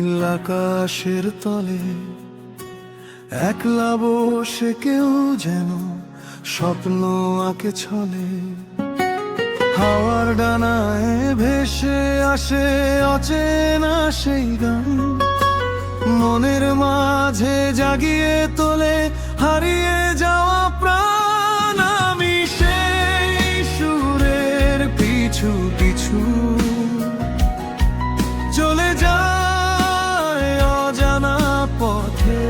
নীল আকাশের তলে একলা বসে কেউ যেন স্বপ্ন আঁকে ছলে। হাওয়ার ডানায় ভেসে আসে অচেনা সেই গান, মনের মাঝে জাগিয়ে তোলে হারিয়ে যাওয়া প্রাণ। আমি সেই সুরের পিছু পিছু চলে যায় অজানা পথে।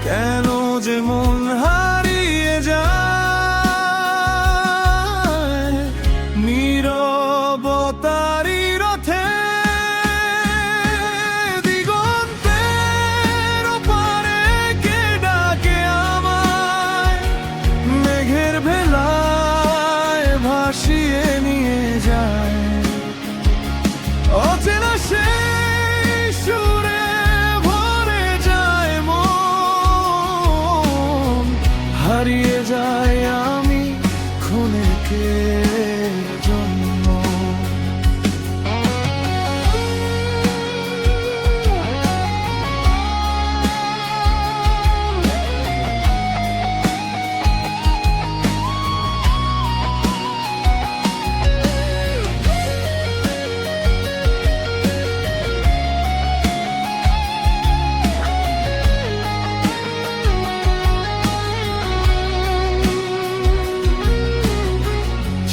কেন যে মন হারিয়ে যায় নীরবতারি রথে। দিগন্তের ওপারে কে ডাকে আমায়, মেঘের ভেলায় ভাসিয়ে নিয়ে যায়। অচেনা সেই সুরে ভরে যায় মন, হারিয়ে যায় আমি ক্ষণিকের জন্য।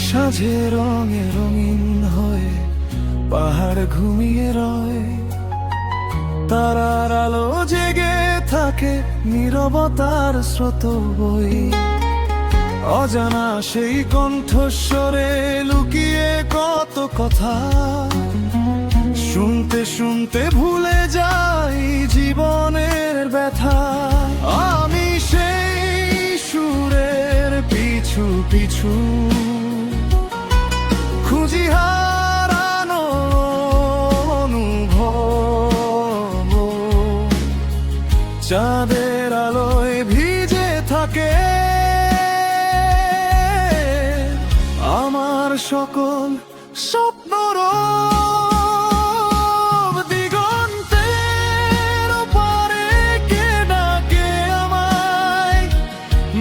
সাঁঝে রঙে রঙিন হয়ে পাহাড় ঘুমিয়ে রয়, তারার আলো জেগে থাকে নীরবতার স্রোত বই। অজানা সেই কণ্ঠস্বরে লুকিয়ে কত কথা, শুনতে শুনতে ভুলে যাই জীবনের ব্যথা। আমি সেই সুরের পিছু পিছু খুঁজি হারানো অনুভব, চাঁদের আলোয় ভিজে থাকে আমার সকল স্বপ্নর। দিগন্তের ওপারে কে ডাকে আমায়,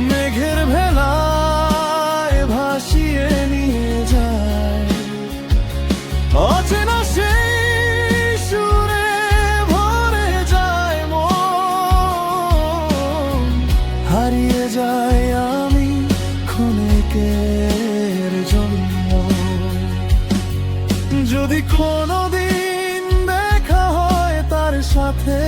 মেঘের ভেলায় ভাসিয়ে নিয়ে যায়। অচেনা সেই সুরে ভরে যায় মন, হারিয়ে যায় আমি ক্ষণিকের জন্য। যদি কোনোদিন দেখা হয় তার সাথে,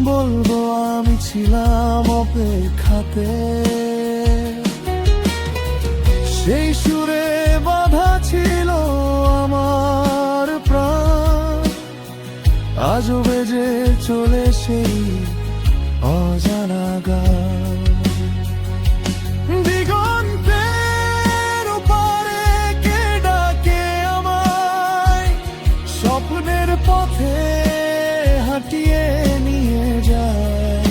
বলবো আমি ছিলাম অপেক্ষাতে। সেই সুরে বাঁধা ছিল আমার প্রাণ, আজও বেজে চলে সেই অজানা গান। দিগন্তের ওপারে কে ডাকে আমায়, স্বপ্নের পথে হাঁটিয়ে নিয়ে যায়।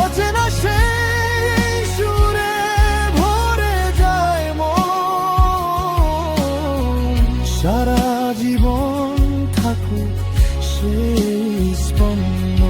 অচেনা সেই সুরে ভরে যায় মন, সারা জীবন থাকুক সেই স্পন্দন।